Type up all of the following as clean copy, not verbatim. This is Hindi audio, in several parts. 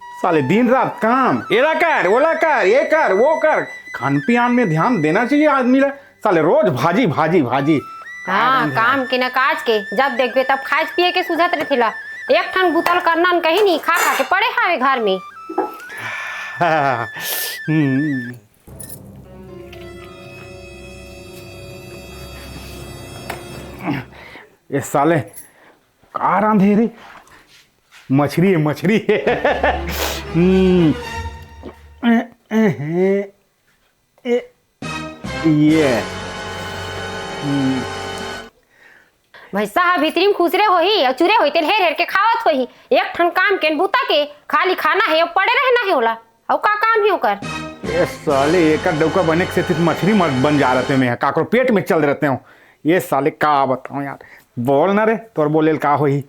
साले दिन रात काम, एला कर ओला कर, ये कर वो कर, खान पियान में ध्यान देना चाहिए आदमी ला। साले रोज भाजी भाजी भाजी। हाँ काम के न काज के, जब देखबे तब खाए पिए के सुझत रहे। एक ठन बुतल करना कहीं नहीं, खा खा के पड़े हावे घर में। ये साले का रांधे रे? मछली है मछली है। ये भैसा भीतरी में खुसरे होही और चूरे होई तेल हेर हेर के खावत होही। एक ठन काम के बूता के खाली खाना है और पड़े रहना है होला। और का काम है ओकर? ये साले एक डौका बने से सिर्फ मछली बन जा रहते हैं, काकरो पेट में चल रहते हो। ये साले का बताऊं यार, बोल ना रे तोर बोले का होही।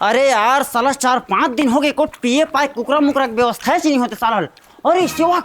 अरे यार साला 4-5 दिन हो गए कोट पिए पाए कुकरा मुकरा की व्यवस्था है नहीं होते साला। अरे सेवक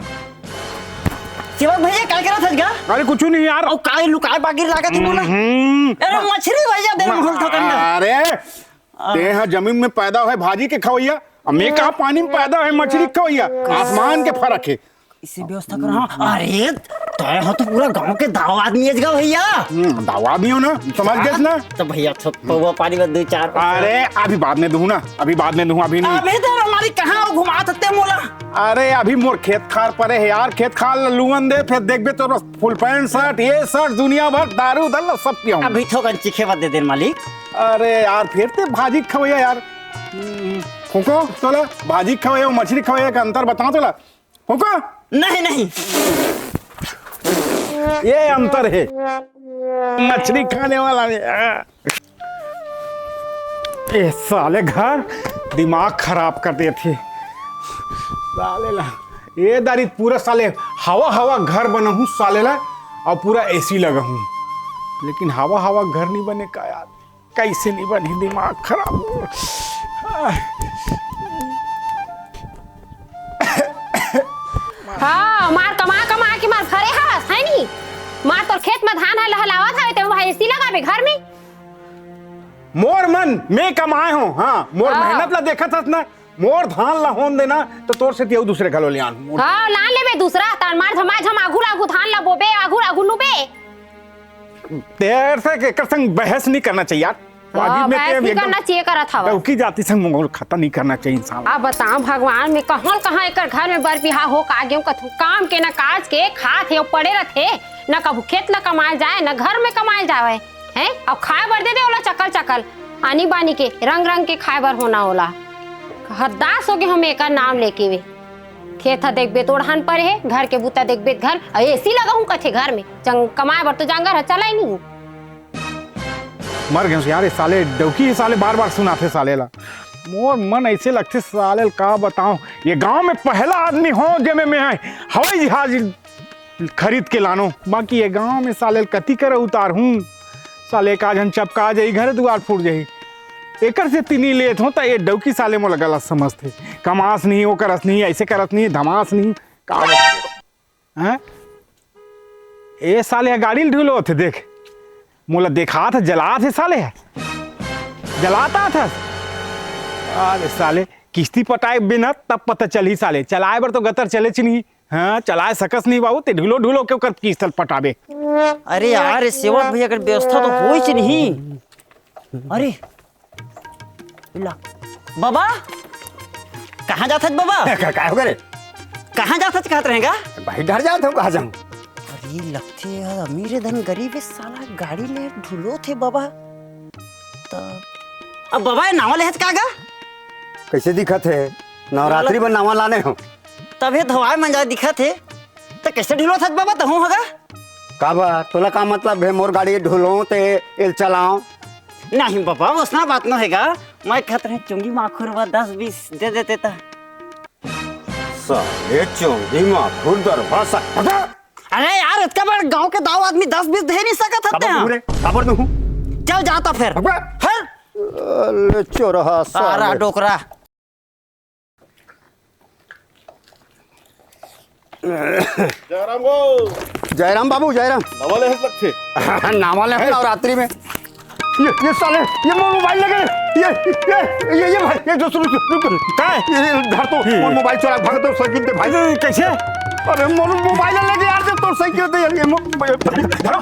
भैया क्या करा था क्या? अरे कुछ नहीं यार। और काय लुकाए बागिर लागा थी बोला। अरे मछली भैया दे होल तो कंडा। अरे ते यहाँ जमीन में पैदा है भाजी के खवैया, मैं कहा पानी में पैदा है मछली खवैया, आसमान के फर्क है। इसे व्यवस्था कर। हाँ अरे तय हो तो पूरा गांव के दाव आदमी है भैया। दाव आदमी हो ना, समझ गए ना? तो भैया वो पानी में 2-4। अरे अभी बाद में दूं ना, अभी बाद में दूं, अभी नहीं। अबे तो हमारी कहाँ घुमा सकते मोला। अरे अभी मोर खेत खार परे है यार, खेत खार लुअन दे, फिर देखबे तो बस फुल पैंट शर्ट ये शर्ट दुनिया भर दारू दल सब पियो। अभी तो कंची खेवा दे दे मालिक। अरे यार फिर ते भाजी खवैया यार। फूको तोला भाजी खवैया मछली खवैया का अंतर बताओ तोला। फूको नहीं ये अंतर है, मछली खाने वाला ने। ए साले घर दिमाग खराब कर दिए थे साले ला। ये दारी पूरा साले हवा घर बना हूँ साले ला, और पूरा एसी लगा हूँ, लेकिन हवा घर नहीं बने का यार, कैसे नहीं बनी, दिमाग खराब हो। हाँ मार कमा के मार घरे हवस है नी। मार तोर खेत में धान है लहलावत है ते भाई एसी लगाबे घर में। मोर मन मैं कमाए हूँ। हाँ मोर मेहनत ला देखा था ना, मोर धान ला होन देना तो तोर से तियो दूसरे घलो ले आन। हाँ लान लेबे दूसरा तान मार झमा आगू धान ला बोबे आगू नुबे। तेरे से केकर संग बहस नहीं करना चाहिए यार। बहस नहीं करना चाहिए करत हवा। डौकी जाति संग मंगोल खत्म नहीं करना चाहिए इंसान। अब बताओ भगवान में कहाँ एकर घर में बर बिहा हो का गेहूं कथू काम के न काज के खात है पड़े रहते, न कबू खेत ला कमाए जाए न घर में कमाए जावे हैं। अब खाए बर दे दे ओला चकल आनी बानी के रंग के खाए बर होना होला। हद्दास हो गए हम एकर नाम लेके वे। खेत देखबे तो धान पर है, घर के बूता देखबे घर एसी लगा हूं कथे घर में कमाए बर तो जंगल चला ही नहीं। मर गए यार ये साले डौकी, साले बार सुनाते साले ला। मोर मन ऐसे लगते साले का बताऊं, ये गांव में पहला आदमी हो जेमे मैं हवाई जहाज खरीद के लानो। बाकी ये गांव में साले कति कर उतार हूँ साले का जन चपका जाई घर द्वार फूट जाई। एकर से तिनी लेत हो तो ये डौकी साले मोला गलत समझते। कमास नहीं वो करस नहीं, ऐसे करत नहीं, धमास नहीं का हैं। ये साले गाड़ी ढूलो थे देख, मोला देखा था जला थे साले, जलाता था। अरे साले किस्ती पटाए बिना तब पता चली साले चलाए बर तो गतर चले नहीं। हाँ चलाए सकस नहीं बाबू, ते ढूलो क्यों कर किस्त पटाबे। अरे यार सेवक भैया अगर व्यवस्था तो हो ही नहीं। अरे बाबा कहाँ जाता है बाबा? क्या हो गए? कहाँ जाता कहते रहेगा भाई डर जाता हूँ, कहाँ जाऊँ? अरे लगते यार अमीर धन गरीब है साला गाड़ी ले ढूलो थे बाबा। तब अब बाबा नावा ले का कैसे दिखत है? नवरात्रि में नावा लाने हो तबे धवाए मंजा दिखत है तो कैसे ढूलो था बाबा? तो होगा का बा तोला का मतलब है मोर गाड़ी ढूलो ते एल चलाओ? नहीं बाबा उसना बात न हैगा। मैं कहते रहे चुंगी माखुर 10-20 दे देते था। साले चोंगी माखुर दरवाजा। अरे यार इतना बड़ा गांव के दाव आदमी 10-20 दे नहीं सकत हते हैं। खबर दूं चल जाता फिर ले चोरहा सारा डोकरा। जयराम को जयराम बाबू जयराम। नवाले है लगते नामा ले नवरात्रि में। ये साले ये मोबाइल लगे ये भाई ये जो सुन क्या है? ये धर तो मोबाइल चोरा भाग तो साइकिल पे भाई कैसे? अरे मोबाइल लगे यार जब तो साइकिल पे ये धरो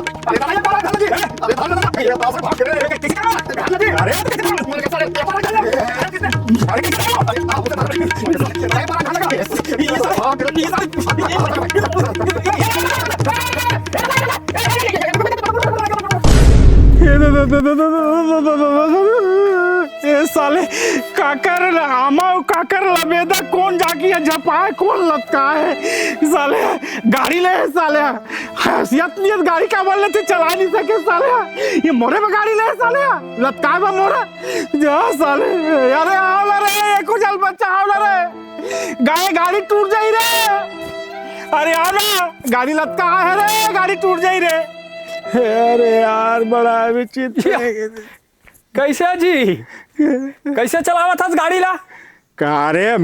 ये साले काकर आमा काकर लबेदा कौन जाकी है झपाए कौन लटका है साले गाड़ी ले साले हैसियत नहीं गाड़ी का बोल लेते चला नहीं सके साले ये मोरे में गाड़ी ले साले लटका बा मोरे जा साले अरे आवला रे ये कुछ बच्चा आवला रे गाड़ी टूट जाई रे अरे आवला गाड़ी लटका है रे गाड़ी टूट जाई रे अरे यार बड़ा विचित्र कैसे जी कैसे चलावा था गाड़ी ला? अरे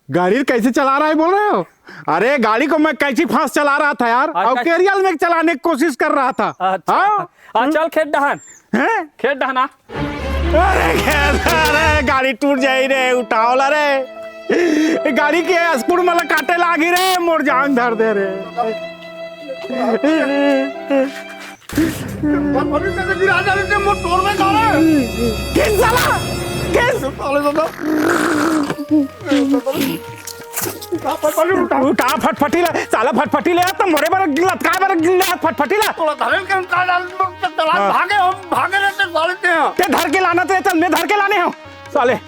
गाड़ी कैसे चला रहा है बोल रहे हो? अरे गाड़ी को मैं कैची फांस चला रहा था यार और केरियल में चलाने की कोशिश कर रहा था। अच्छा चल खेत डहन हैं? खेत डहना। अरे गाड़ी टूट जाई रे उठाओ ला रे गाड़ी के स्कूल मतलब काटे लागी रे मोर जान धर दे रे किस साला किस उठा फटफटी ला साला फटफटी ले तो मोरे बार लटका बार फटफटी ला ते धर के लाना तो चल मैं धर के लाने हूँ साले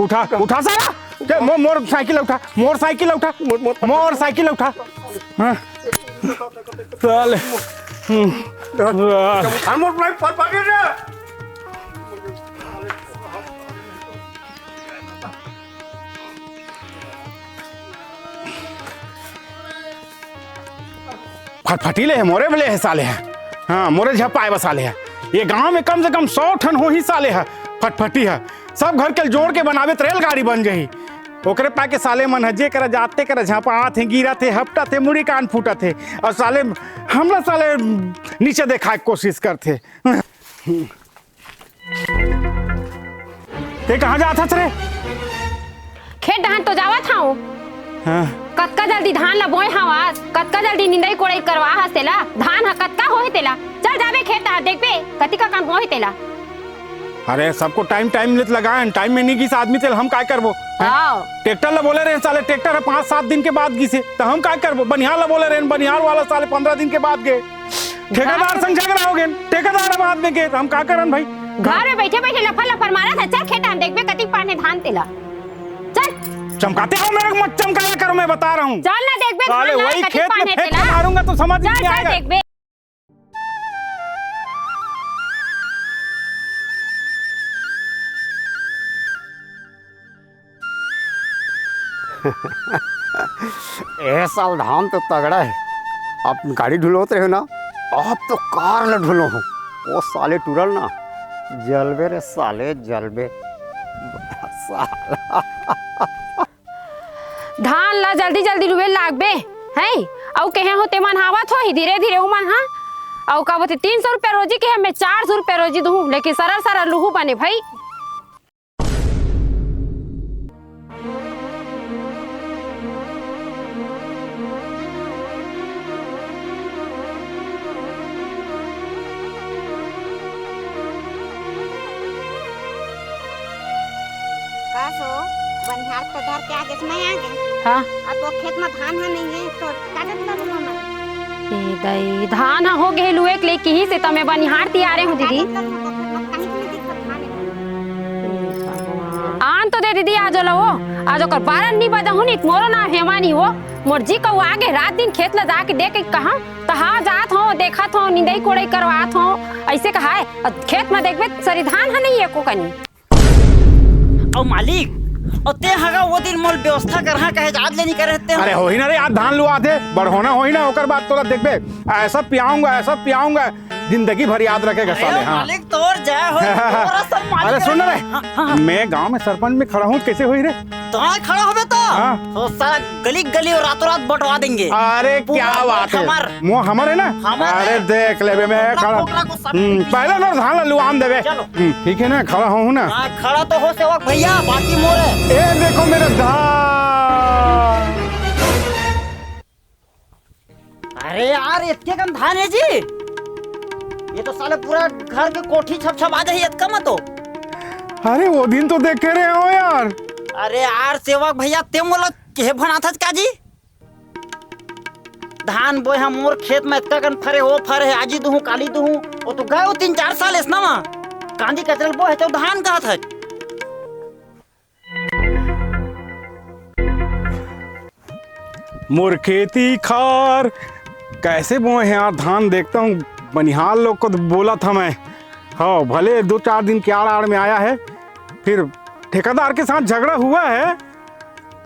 उठा उठा साला मोर साइकिल उठा मोर साइकिल उठा हाँ साले फटफटीले है मोरे बले है साले है हाँ मोरे झपाए बसाले है ये गांव में कम से कम 100 टन हो ही साले है फटफटी है सब घर के जोड़ के बनावे रेलगाड़ी बन जाही ओकरे पाके साले मन हजे कर जाते कर झपात है गिरा थे हपटा थे मुड़ी कान फूटा थे और साले हमला साले नीचे देखा के कोशिश करते ते कहाँ जाता थे खेत धान तो जावा था हाँ कतका जल्दी धान ला बोए हवा कतका जल्दी निंदाई कोड़ाई करवा हसेला धान हा कतका होए तेला चल जाबे खेत हा देखबे कति का काम होए तेला अरे सबको टाइम लेत लगाए टाइम में नहीं किस आदमी थे हम काय करबो ट्रैक्टर ला बोले रहे साले ट्रैक्टर है 5-7 दिन के बाद गिसे तो हम काय करबो बनिहार ला बोले रहे बनिहार वाला साले 15 दिन के बाद गए ठेकेदार संग झगड़ा हो गए ठेकेदार बाद में गए हम का करन भाई घर में बैठे बैठे लफर मारा था चल खेत हम देखबे कति पाने धान तेला चल चमकाते हो मेरे को मत चमकाया करो मैं बता रहा हूँ चल ना देखबे साले वही खेत में फेंक के मारूंगा तो समझ नहीं आएगा देखबे ये साल धान तो तगड़ा है आप गाड़ी ढुलोते रहे ना अब तो कार न ढुलो हो वो साले टूरल ना जलबे रे साले जलबे धान ला जल्दी जल्दी रुवे लागबे हैं औ कहे होते मन हावत हो ही धीरे धीरे उमन हां औ का बोते 300 रुपया रोजी के मैं 400 रुपया रोजी दूं लेकिन सरल सरल लूहू बने भाई बनिहार तो धर के आगे से नहीं आगे हां अब तो खेत में धान है नहीं है तो कागज ला रूमा में ए दई धान हो गे लुए के लेके ही से तमे बनिहार तियारे हो दीदी आन तो दे दीदी आज लो आज ओकर 12 नहीं बजा हुनी मोरो ना हेमानी हो मोर जी को आगे रात दिन खेत ला जाके देख के कहां तहा जात हो देखत हो निंदाई कोड़ाई करवात हो ऐसे कहा है खेत में देखबे सरी धान है नहीं एको कनी और मालिक और ते हगा वो दिन मोल व्यवस्था करहा कहे आज ले नहीं करे ते अरे होई ना रे आज धान लुआ थे बढ़ोना होई ना ओकर बात तोरा देखबे ऐसा पियाऊंगा जिंदगी भर याद रखेगा साले हां मालिक तोर जय हो तोरा सब मालिक अरे सुन रे मैं गांव में सरपंच में खड़ा हूं कैसे होई रे तो खड़ा होबे तो हाँ। तो सारा गली गली और रातों रात बंटवा देंगे। अरे क्या पूरा बात है, हमार। मुँह हमर है ना। हमार अरे है। देख ले बे, मैं पोकरा खड़ा। पोकरा को सब पहले ना धान लू आम देवे। चलो। ठीक है ना, खड़ा हूँ ना। हाँ, खड़ा तो हो सेवक भैया, बाकी मोर है। ए देखो मेरे धान। अरे यार इतने कम धान है जी, ये तो साले पूरा घर के कोठी छप छप आ जाए इतना मत हो। अरे वो दिन तो देखे रहे हो यार। अरे यार सेवक भैया ते मोला के बना था का जी, धान बोए हम मोर खेत में इतना कन फरे हो फरे है, आजी दूं काली दूं वो तो गए 3-4 साल इसना मा कांदी कचरल बो है तो धान का था। मोर खेती खार कैसे बोए हैं यार धान। देखता हूँ बनिहाल लोग को तो बोला था मैं। हाँ भले 2-4 दिन के आड़ में आया है, फिर ठेकेदार के साथ झगड़ा हुआ है,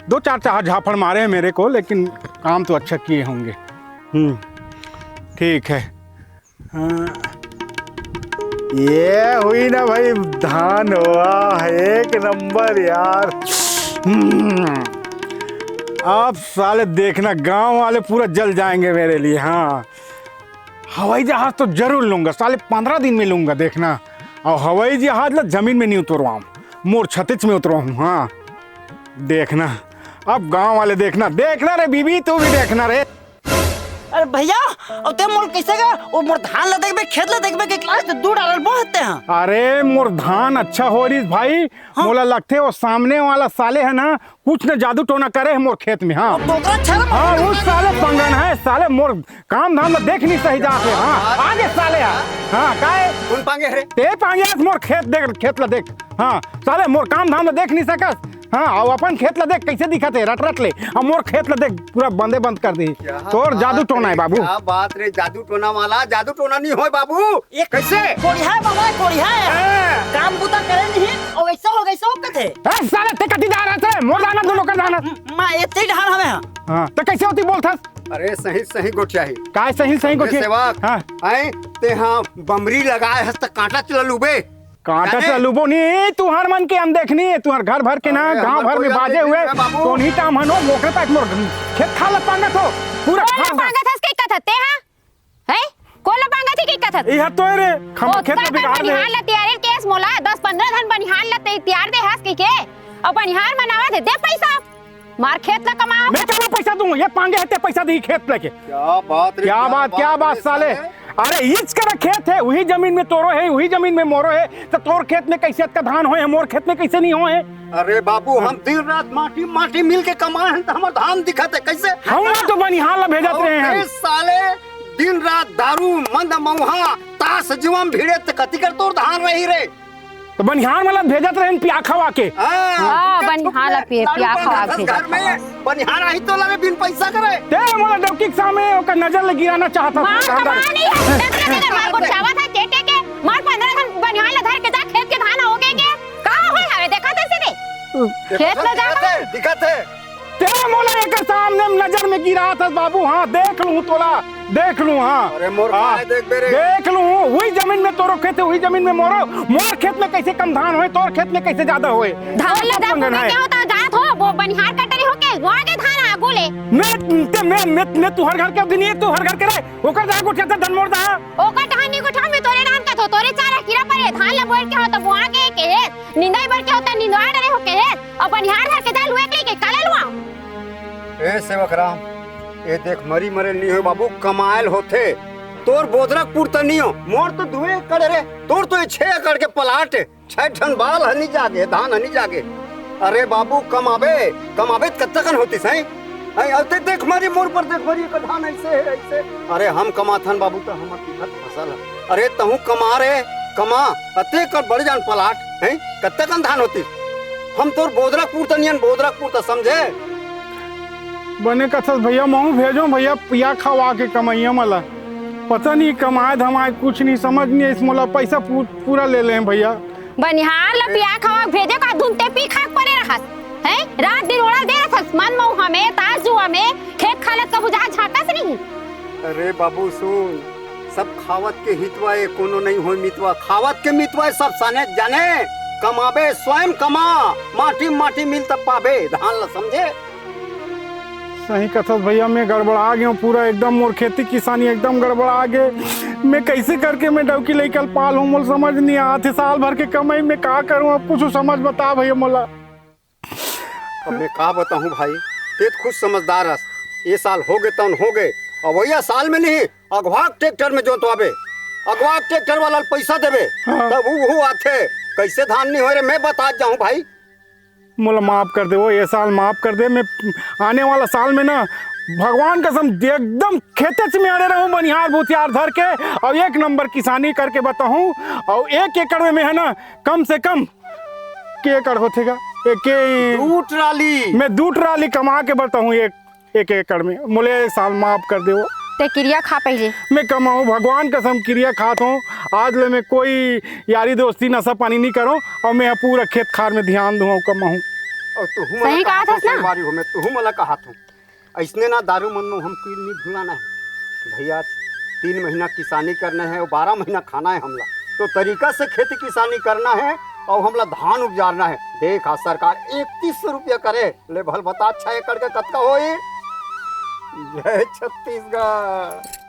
2-4 झापड़ मारे हैं मेरे को, लेकिन काम तो अच्छा किए होंगे। ठीक है। हाँ। ये हुई ना भाई, धान हुआ है 1 नंबर यार। अब साले देखना गांव वाले पूरा जल जाएंगे मेरे लिए। हाँ हवाई जहाज तो जरूर लूंगा, साले 15 दिन में लूंगा देखना। और हवाई जहाज ला जमीन में नहीं उतरवाऊँ, मोर छतिच में उतरवाऊँ। हाँ देखना, अब गांव वाले देखना रे बीबी, तू भी देखना रे। अरे भैया अब ते मोर कैसे का वो मोर धान ला देखबे खेत ला देखबे के क्लास तो दूर डालल बहुत हैं। अरे मोर धान अच्छा हो रही भाई। हाँ? मोला लगते वो सामने वाला साले है ना, कुछ न जादू टोना करे है मोर खेत में। हाँ हाँ वो साले पंगन है, साले मोर काम धाम देख नहीं सही जाके। हाँ आगे साले। हाँ काहे कौन पांगे रे? ते पांगे मोर खेत ला देख। हाँ साले मोर काम धाम देख नहीं सकस। हाँ और अपन खेत ला देख कैसे दिखते रट ले, और मोर खेत ला देख पूरा बंदे बंद कर दी। तोर जादू टोना है बाबू। क्या बात रे, जादू टोना वाला? जादू टोना नहीं हो बाबू। ये कैसे? कोढ़िया है बाबा, कोढ़िया है। काम बुता करे नहीं और ऐसा हो गई सब कथे। ए साले ते कति जा रहे थे, मोर दाना दोनों का दाना। मां इतने ढाल हमें। हाँ तो कैसे होती बोलथस? अरे सही गोठिया है। काय सही को सेवक। हाँ आए ते हाँ बमरी लगाए हस्त कांटा चललू बे। कांटा चलूबो नहीं, तुहार मन के हम देखनी है, तुहार घर भर के ना गांव भर में बाजे हुए तो नहीं टाइम हनो मोकरे तक मोर खेत खा लपांगा तो पूरा कोला खा। पांगा थस के कथते हां है कोला पांगा थी के कथत यह तो रे हम खेत में बिगाड़ दे। बनिहार ला तैयार केस मोला 10-15 धन बनिहार ला तैयार दे हंस के और बनिहार बनावा दे पैसा मार खेत ला कमाओ। मैं क्या पैसा दूं, ये पांगे हते पैसा दी खेत लेके। क्या बात रे, क्या बात साले। अरे ईच करा खेत है, वही जमीन में तोरो है, वही जमीन में मोरो है, तो तोर खेत में कैसे का धान होए, मोर खेत में कैसे नहीं होए? अरे बाबू हम दिन रात माटी मिल के कमाए हैं तो हमार धान दिखाते कैसे? हम तो बनिहार ला भेजत रहे हैं। इस साले दिन रात दारू मंद मौहा ताश जुआम भिड़े तो कति कर तोर धान रही रे। तो बनिहार वाला भेजत रहे पिया खवा के। हां बनिहार ला पिया खवा के घर में बनिहार आई तो लावे बिन पैसा करे। ते मोला डौकी के सामने ओकर नजर ले गिराना चाहता मार कमानी है मार को चावा था चेटे के मार 15 धन बनिहार ला धर के जा खेत के धान होगे के का होय हवे देखा तैसे रे खेत में जा दिखाते तेरे मोला एक सामने नजर में गिरा था बाबू। हाँ देख लूं तोला, देख लूं। हाँ अरे मोर भाई देख बेरे, देख लूं वही जमीन में तोरो खेत है, वही जमीन में मोरो मोर खेत में कैसे कम धान होए, तोर खेत में कैसे ज्यादा होए? धान ला दा क्या होता जात हो वो बनिहार कटरी होके वहां के धान आगू ले मैं तुहर घर के दिन ये तुहर घर के रे ओकर जा गुठे त धन मोर दा ओकर धान नी गुठा में तोरे धान का तोरे चारा कीड़ा परे धान ला बोल के होता वहां के निंदाई बर के होता निंदवा डरे होके और बनिहार घर के दाल हुए के काले लुआ। ए सेवक राम, ए देख मरी मरे नहीं हो बाबू, कमायल होथे। तोर बोधरक पुरता नहीं हो, मोर तो दुए करे रे। तोर तो 6 एकड़ के प्लाट 6 टन बाल हनी जागे धान हनी जागे। अरे बाबू कमाबे कत्तकन होती सही। अते देख मरी मोर पर देख मरी का धान ऐसे है ऐसे। अरे हम कमाथन बाबू तो हमर तीखत फसल है। अरे तहू कमा रे कमा, अते कर बड़ जान प्लाट है कत्तकन धान होती। हम तोर बोधरक पुरता नियन बोधरक पुरता समझे। बने कथस भैया महू भेजो भैया पिया खवा के कमैया मला पता नहीं कमाए धमाए कुछ नहीं समझ नहीं इस मोला पैसा पूरा ले ले भैया। बनिहार ला पिया खवा भेजे का धुनते पी खाक परे रहस हैं रात दिन ओड़ा दे रहस मन मऊ हमें ताज जुआ में खेत खालत का बुझा झाटस नहीं। अरे बाबू सुन, सब खावत के हितवा है कोनो नहीं हो मितवा, खावत के मितवा सब साने जाने कमाबे स्वयं कमा, माटी माटी मिल तब पाबे, धान ला समझे। सही कथस भैया, मैं गड़बड़ा गया हूँ पूरा एकदम, मोर खेती किसानी एकदम गड़बड़ा गए। मैं कैसे करके मैं डवकी लेकर पाल हूँ, मोल समझ नहीं आते। साल भर के कमाई में का करूँ, अब कुछ समझ बता भैया मोला। अब मैं का बताऊं भाई, ते तो खुद समझदार हस। ये साल हो गए तन हो गए, अब भैया साल में नहीं अगवा ट्रैक्टर में जोतवाबे, अगवा ट्रैक्टर वाला पैसा देबे, हाँ। तब वो आते। कैसे धान नहीं हो रहे मैं बता जाऊं भाई। मोला माफ कर दे, वो ये साल माफ कर दे। मैं आने वाला साल में ना भगवान कसम एकदम खेत में अड़े रहूं, बनिहार भूतियार धर के, और 1 नंबर किसानी करके बताऊं। और 1 एकड़ में मैं है ना कम से कम के एकड़ होतेगा, दू ट्राली मैं 2 ट्राली कमा के बताऊं एक एकड़ में। मोले साल माफ कर दे। वो ते क्रिया खा पहले। मैं कमाऊं, भगवान कसम क्रिया खात हूँ। आज ले मैं कोई यारी दोस्ती नशा पानी नहीं करूँ, और मैं पूरा खेत खार में ध्यान दूँ, कमाऊं। और तू सही कहा था ना? बारी हो मैं तू मला कहा था ऐसने ना दारू मन्नू हम कोई नहीं भूलाना है भैया। 3 महीना किसानी करना है और 12 महीना खाना है हमला, तो तरीका से खेती किसानी करना है और हमला धान उपजाना है। देख आ सरकार 3100 रुपया करे ले भल बता 6 एकड़ के कतका होई। जय छत्तीसगढ़।